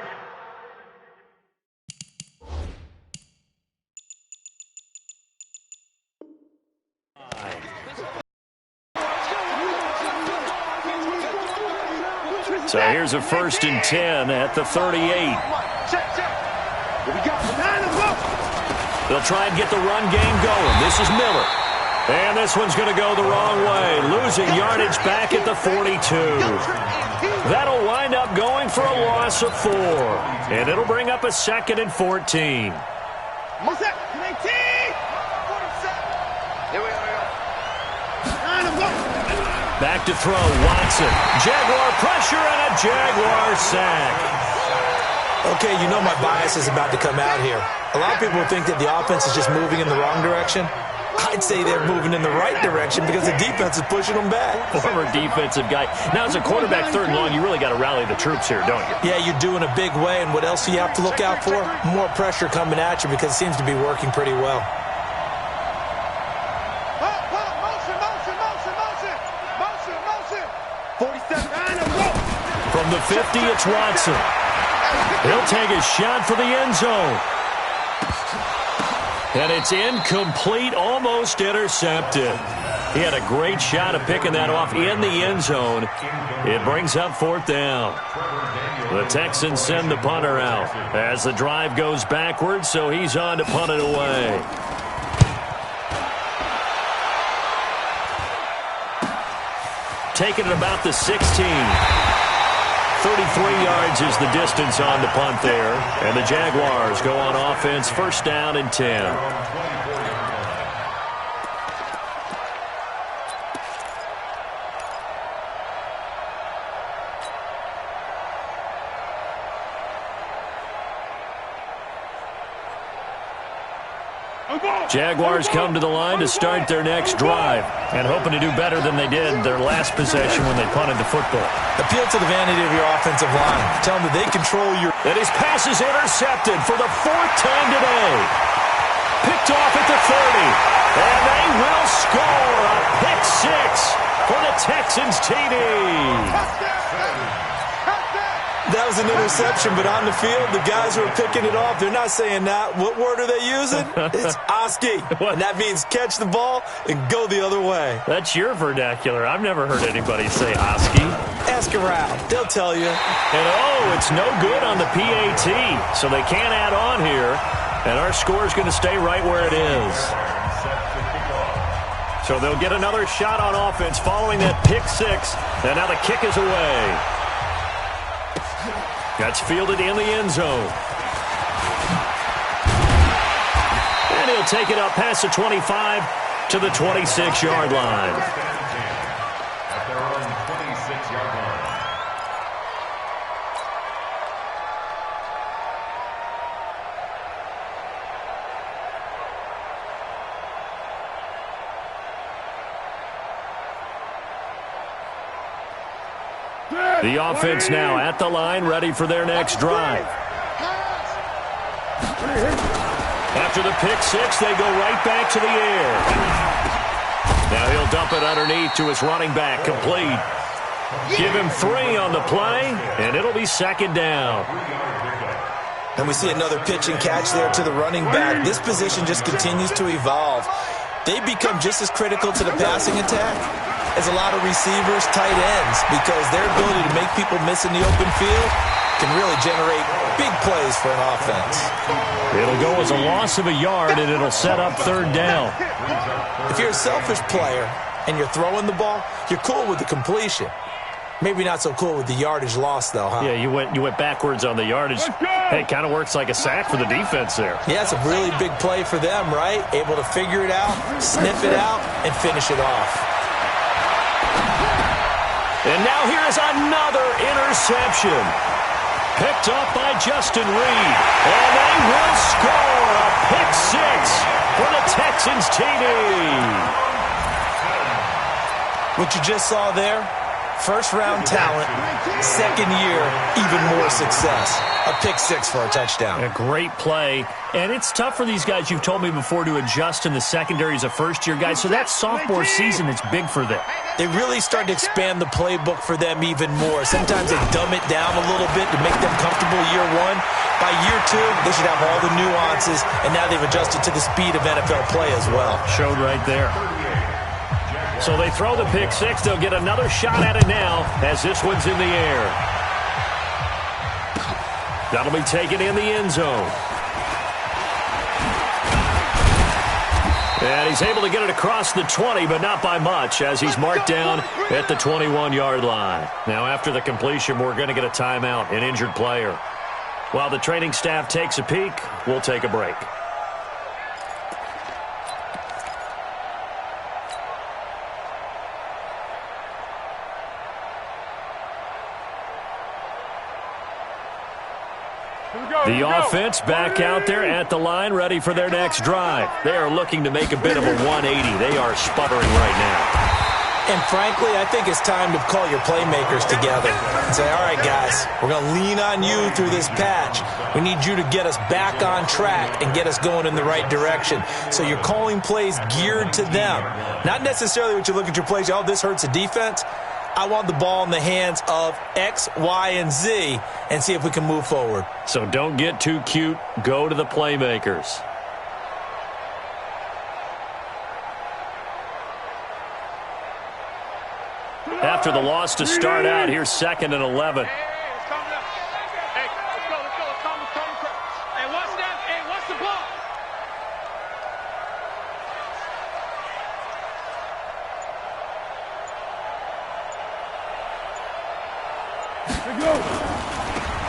Speaker 2: So here's a 1st and 10 at the 38. They'll try and get the run game going. This is Miller. And this one's going to go the wrong way. Losing yardage back at the 42. That'll wind up going for a loss of 4. And it'll bring up a 2nd and 14. Back to throw, Watson. Jaguar pressure and a Jaguar sack.
Speaker 3: Okay, you know my bias is about to come out here. A lot of people think that the offense is just moving in the wrong direction. I'd say they're moving in the right direction because the defense is pushing them back.
Speaker 2: Former defensive guy. Now, as a quarterback, 3rd and long, you really got to rally the troops here, don't you?
Speaker 3: Yeah, you're doing a big way, and what else do you have to look out for? More pressure coming at you because it seems to be working pretty well.
Speaker 2: From the 50, it's Watson. He'll take a shot for the end zone. And it's incomplete, almost intercepted. He had a great shot of picking that off in the end zone. It brings up 4th down. The Texans send the punter out as the drive goes backwards, so he's on to punt it away. Taking it about the 16. 33 yards is the distance on the punt there. And the Jaguars go on offense, 1st down and 10. Jaguars come to the line to start their next drive and hoping to do better than they did their last possession when they punted the football.
Speaker 3: Appeal to the vanity of your offensive line. Tell them that they control your...
Speaker 2: And his pass is intercepted for the 4th time today. Picked off at the 30. And they will score a pick 6 for the Texans TD.
Speaker 3: That was an interception, but on the field, the guys who are picking it off, they're not saying that. What word are they using? It's Oski. And that means catch the ball and go the other way.
Speaker 2: That's your vernacular. I've never heard anybody say Oski.
Speaker 3: Ask around. They'll tell you.
Speaker 2: And, it's no good on the PAT, so they can't add on here. And our score is going to stay right where it is. So they'll get another shot on offense following that pick 6. And now the kick is away. That's fielded in the end zone. And he'll take it up past the 25 to the 26-yard line.
Speaker 4: At their own 26-yard line.
Speaker 2: The offense now at the line, ready for their next drive. After the pick 6, they go right back to the air. Now he'll dump it underneath to his running back, complete. Give him 3 on the play, and it'll be 2nd down.
Speaker 3: And we see another pitch and catch there to the running back. This position just continues to evolve. they become just as critical to the passing attack as a lot of receivers, tight ends, because their ability to make people miss in the open field can really generate big plays for an offense.
Speaker 2: It'll go as a loss of a yard, and it'll set up third down.
Speaker 3: If you're a selfish player and you're throwing the ball, you're cool with the completion. Maybe not so cool with the yardage loss, though, huh?
Speaker 2: Yeah, you went backwards on the yardage. Hey, it kind of works like a sack for the defense there.
Speaker 3: Yeah, it's a really big play for them, right? Able to figure it out, sniff it out, and finish it off.
Speaker 2: And now here is another interception. Picked up by Justin Reed. And they will score a pick six for the Texans TD.
Speaker 3: What you just saw there, first-round talent, second year, even more success. A pick six for a touchdown.
Speaker 2: A great play. And it's tough for these guys, you've told me before, to adjust in the secondary as a first-year guy. So that sophomore season is big for them.
Speaker 3: They really start to expand the playbook for them even more. Sometimes they dumb it down a little bit to make them comfortable year one. By year two, they should have all the nuances, and now they've adjusted to the speed of NFL play as well. Showed right there.
Speaker 2: So they throw the pick six. They'll get another shot at it now as this one's in the air. That'll be taken in the end zone. And he's able to get it across the 20, but not by much, as he's marked down at the 21-yard line. Now, after the completion, we're going to get a timeout, an injured player. While the training staff takes a peek, we'll take a break. The offense back out there at the line, ready for their next drive. They are looking to make a bit of a 180. They are sputtering right now.
Speaker 3: And frankly, I think it's time to call your playmakers together and say, all right, guys, we're going to lean on you through this patch. We need you to get us back on track and get us going in the right direction. So you're calling plays geared to them. Not necessarily what you look at your plays, oh, this hurts the defense. I want the ball in the hands of X, Y, and Z and see if we can move forward.
Speaker 2: So don't get too cute. Go to the playmakers. After the loss to start out, here's 2nd and 11.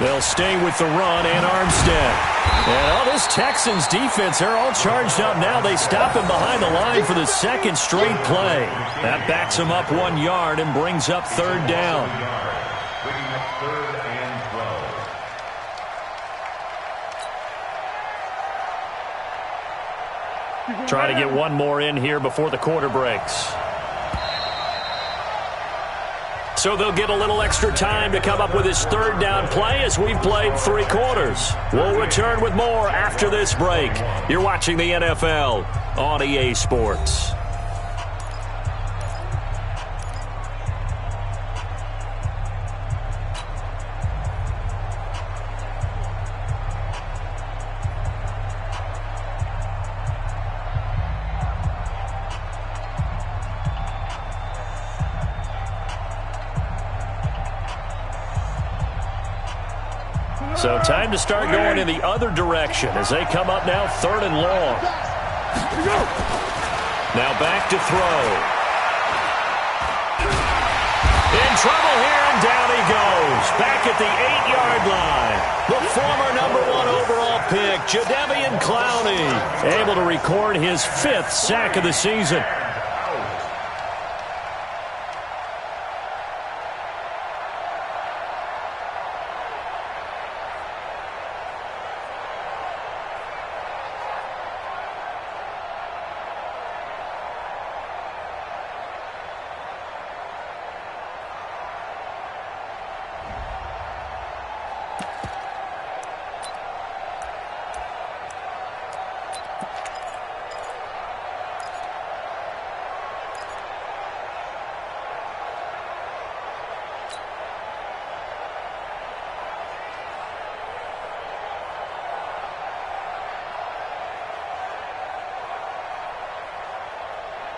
Speaker 2: They'll stay with the run and Armstead. And this Texans defense, they're all charged up now. They stop him behind the line for the second straight play. That backs him up 1 yard and brings up third down.
Speaker 4: Bringing up 3rd and 12.
Speaker 2: Try to get one more in here before the quarter breaks. So they'll get a little extra time to come up with his third down play as we've played 3 quarters. We'll return with more after this break. You're watching the NFL on EA Sports. So time to start going in the other direction as they come up now 3rd and long. Now back to throw. In trouble here, and down he goes. Back at the 8-yard line. The former #1 overall pick, Jadeveon Clowney, able to record his 5th sack of the season.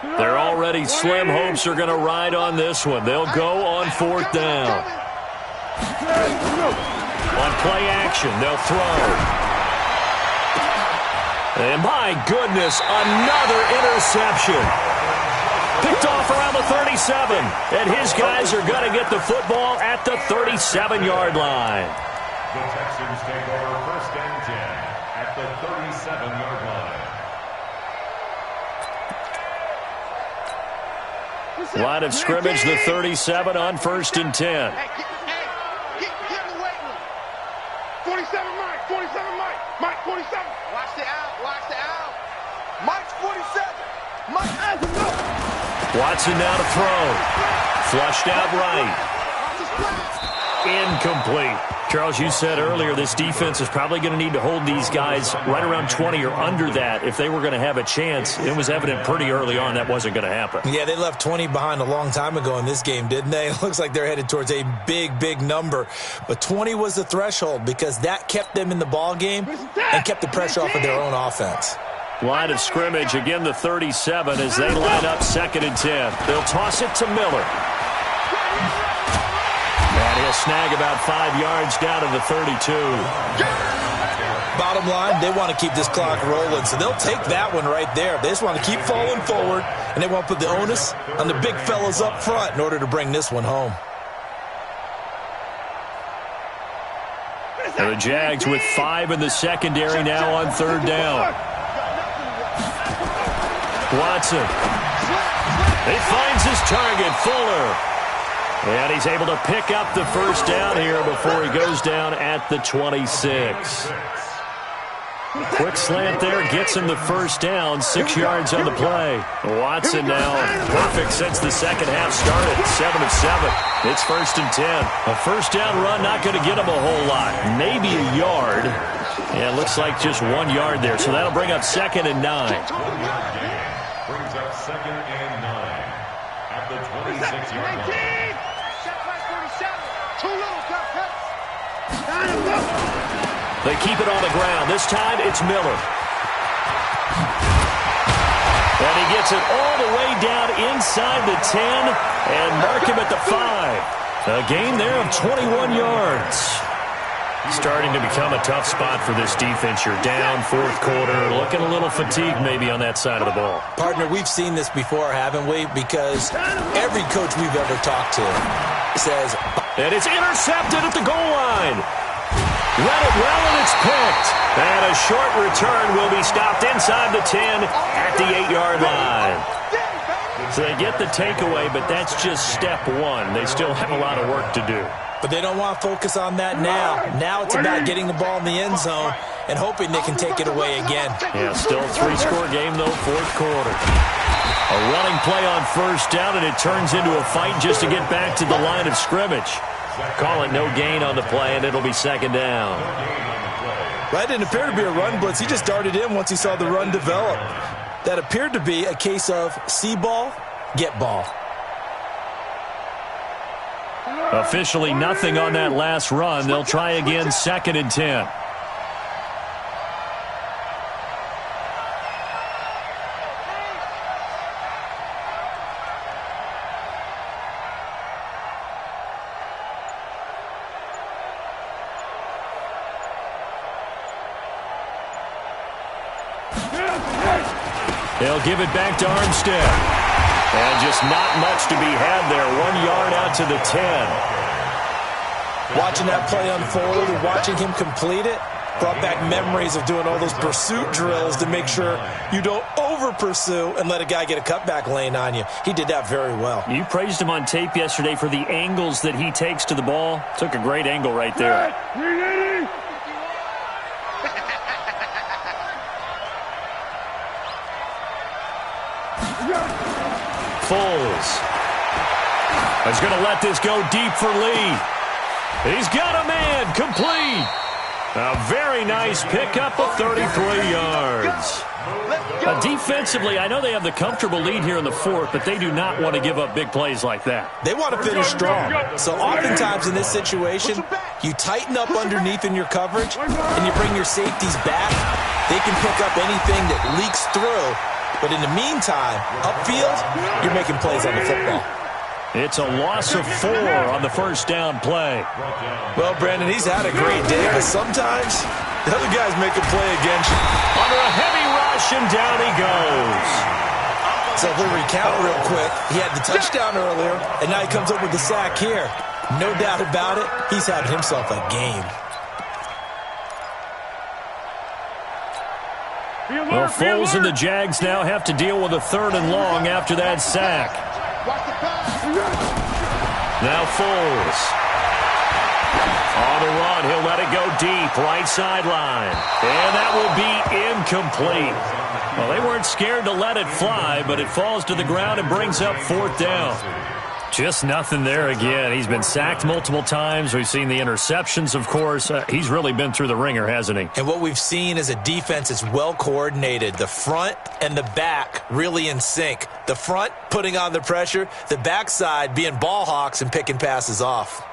Speaker 2: Their already slim hopes are going to ride on this one. They'll go on 4th down. On play action, they'll throw. And my goodness, another interception. Picked off around the 37. And his guys are going to get the football at the 37-yard line.
Speaker 4: The Texans take over 1st and 10 at the 37-yard line.
Speaker 2: Line of scrimmage, the 37 on 1st and 10.
Speaker 5: Hey, get in the weight room. 47 Mike, 47 Mike. Mike 47. Watch the out. Mike's 47. Mike has to go.
Speaker 2: Watson now to throw. Flushed out right. Incomplete. Charles, you said earlier this defense is probably going to need to hold these guys right around 20 or under that if they were going to have a chance. It was evident pretty early on that wasn't going to happen.
Speaker 3: Yeah, they left 20 behind a long time ago in this game, didn't they? It looks like they're headed towards a big, big number. But 20 was the threshold because that kept them in the ball game and kept the pressure off of their own offense.
Speaker 2: Line of scrimmage, again the 37 as they line up 2nd and 10. They'll toss it to Miller. And he'll snag about 5 yards down to the 32.
Speaker 3: Bottom line, they want to keep this clock rolling, so they'll take that one right there. They just want to keep falling forward, and they want to put the onus on the big fellas up front in order to bring this one home.
Speaker 2: And the Jags with 5 in the secondary now on 3rd down. Watson. He finds his target, Fuller. And he's able to pick up the 1st down here before he goes down at the 26. Quick slant there, gets him the 1st down, 6 yards on the play. Watson now perfect since the second half started, 7 of 7. It's 1st and 10. A 1st down run, not going to get him a whole lot. Maybe a yard. Yeah, it looks like just 1 yard there, so that'll bring up 2nd and 9.
Speaker 4: Brings up 2nd and 9 at the 26-yard line.
Speaker 2: They keep it on the ground. This time it's Miller. And he gets it all the way down inside the 10 and mark him at the 5. A gain there of 21 yards. Starting to become a tough spot for this defense. You're down 4th quarter, looking a little fatigued maybe on that side of the ball.
Speaker 3: Partner, we've seen this before, haven't we? Because every coach we've ever talked to says...
Speaker 2: And it's intercepted at the goal line. Read it well, and it's picked. And a short return will be stopped inside the 10 at the 8-yard line. So they get the takeaway, but that's just step 1. They still have a lot of work to do.
Speaker 3: But they don't want to focus on that now. Now it's about getting the ball in the end zone and hoping they can take it away again.
Speaker 2: Yeah, still a 3-score game, though, 4th quarter. A running play on 1st down, and it turns into a fight just to get back to the line of scrimmage. Call it no gain on the play, and it'll be 2nd down.
Speaker 3: That didn't appear to be a run blitz. He just darted in once he saw the run develop. That appeared to be a case of see ball, get ball.
Speaker 2: Officially nothing on that last run. They'll try again, 2nd and 10. They'll give it back to Armstead. And just not much to be had there. 1 yard out to the 10.
Speaker 3: Watching that play unfold and watching him complete it brought back memories of doing all those pursuit drills to make sure you don't over-pursue and let a guy get a cutback lane on you. He did that very well.
Speaker 2: You praised him on tape yesterday for the angles that he takes to the ball. Took a great angle right there. Foles is going to let this go deep for Lee. He's got a man, complete. A very nice pickup of 33 yards. Defensively, I know they have the comfortable lead here in the 4th, but they do not want to give up big plays like that.
Speaker 3: They want to finish strong. So oftentimes in this situation, you tighten up underneath in your coverage, and you bring your safeties back. They can pick up anything that leaks through But in the meantime, upfield, you're making plays on the football.
Speaker 2: It's a loss of 4 on the first down play.
Speaker 3: Well, Brandon, he's had a great day, but sometimes the other guys make a play against you.
Speaker 2: Under a heavy rush, and down he goes.
Speaker 3: So if we recount real quick, he had the touchdown earlier, and now he comes up with the sack here. No doubt about it, he's had himself a game.
Speaker 2: Well, Foles and the Jags now have to deal with a 3rd and long after that sack. Now Foles. On the run, he'll let it go deep, right sideline. And that will be incomplete. Well, they weren't scared to let it fly, but it falls to the ground and brings up 4th down. Just nothing there again. He's been sacked multiple times. We've seen the interceptions, of course. He's really been through the ringer, hasn't he?
Speaker 3: And what we've seen is a defense that's well coordinated. The front and the back really in sync. The front putting on the pressure, the backside being ball hawks and picking passes off.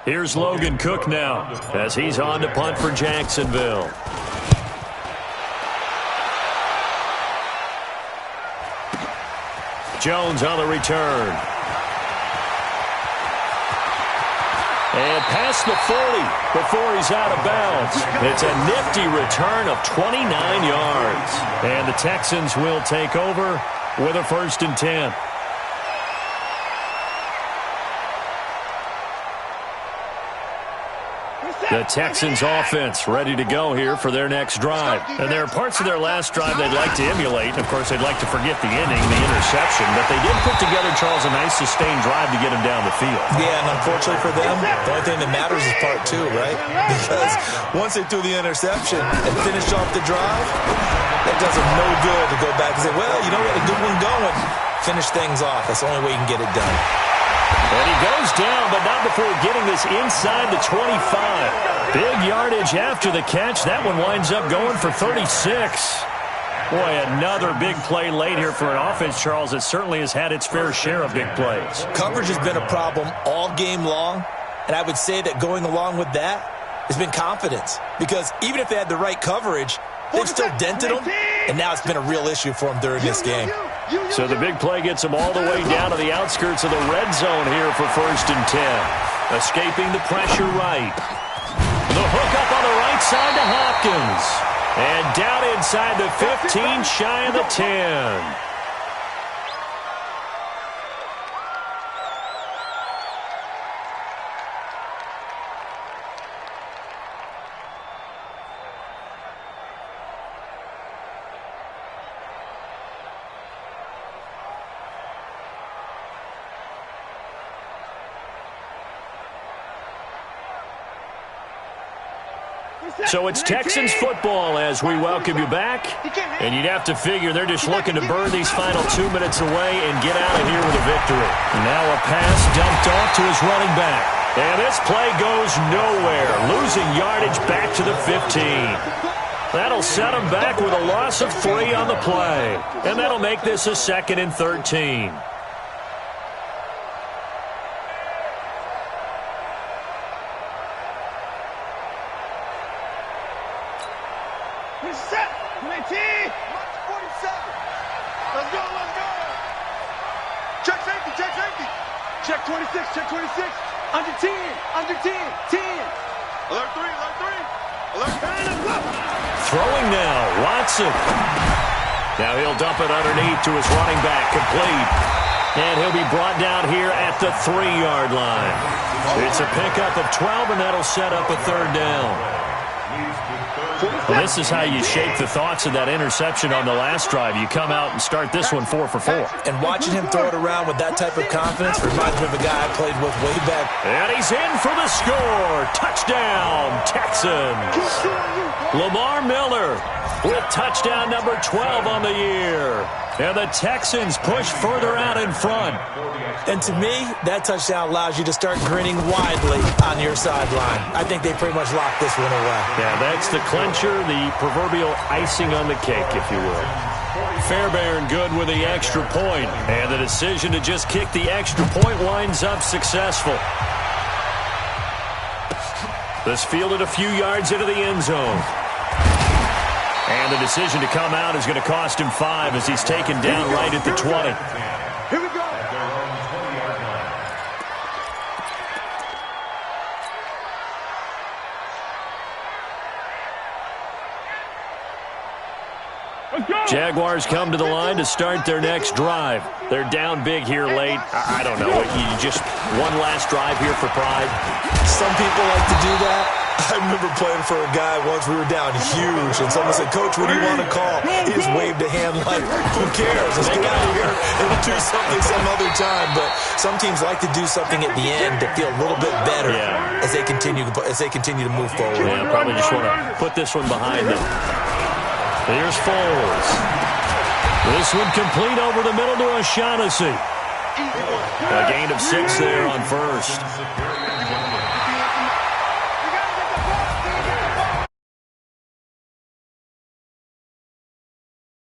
Speaker 2: Here's Logan Cook now as he's on to punt for Jacksonville. Jones on the return. And past the 40 before he's out of bounds. It's a nifty return of 29 yards. And the Texans will take over with a 1st and 10. The Texans offense ready to go here for their next drive. And there are parts of their last drive they'd like to emulate. Of course, they'd like to forget the inning, the interception. But they did put together, Charles, a nice sustained drive to get him down the field.
Speaker 3: Yeah, and unfortunately for them, the only thing that matters is part 2, right? Because once they threw the interception and finished off the drive, that does them no good to go back and say, well, you know what, a good one going. Finish things off. That's the only way you can get it done.
Speaker 2: And he goes down, but not before getting this inside the 25. Big yardage after the catch. That one winds up going for 36. Boy, another big play late here for an offense, Charles, that certainly has had its fair share of big plays.
Speaker 3: Coverage has been a problem all game long, and I would say that going along with that has been confidence. Because even if they had the right coverage, they've still dented them, and now it's been a real issue for them during this game.
Speaker 2: So the big play gets them all the way down to the outskirts of the red zone here for 1st and 10. Escaping the pressure right. The hook up on the right side to Hopkins. And down inside the 15, shy of the 10. So it's Texans football as we welcome you back. And you'd have to figure they're just looking to burn these final 2 minutes away and get out of here with a victory. Now a pass dumped off to his running back. And this play goes nowhere, losing yardage back to the 15. That'll set him back with a loss of 3 on the play. And that'll make this a 2nd and 13.
Speaker 5: Check 26, check 26. Under 10, under 10, 10. Alert 3, alert 3. Alert 10.
Speaker 2: Throwing now, Watson. Now he'll dump it underneath to his running back, complete. And he'll be brought down here at the 3-yard line. It's a pickup of 12, and that'll set up a 3rd down. Well, this is how you shape the thoughts of that interception on the last drive. You come out and start this one 4 for 4.
Speaker 3: And watching him throw it around with that type of confidence reminds me of a guy I played with way back.
Speaker 2: And he's in for the score. Touchdown, Texans. Lamar Miller with touchdown number 12 on the year. And the Texans push further out in front.
Speaker 3: And to me, that touchdown allows you to start grinning widely on your sideline. I think they pretty much locked this one away.
Speaker 2: Yeah, that's the clincher, the proverbial icing on the cake, if you will. Fairbairn good with the extra point. And the decision to just kick the extra point winds up successful. This fielded a few yards into the end zone. And the decision to come out is going to cost him 5 as he's taken down right at the 20.
Speaker 5: Here we go.
Speaker 2: Jaguars come to the line to start their next drive. They're down big here late. I don't know. You just one last drive here for pride.
Speaker 3: Some people like to do that. I remember playing for a guy once. We were down huge, and someone said, "Coach, what do you want to call?" He just waved a hand like, "Who cares? Let's get out of here and do something some other time." But some teams like to do something at the end to feel a little bit better as they continue to move forward.
Speaker 2: Yeah, probably just want to put this one behind them. Here's Foles. This one complete over the middle to O'Shaughnessy. A gain of 6 there on first.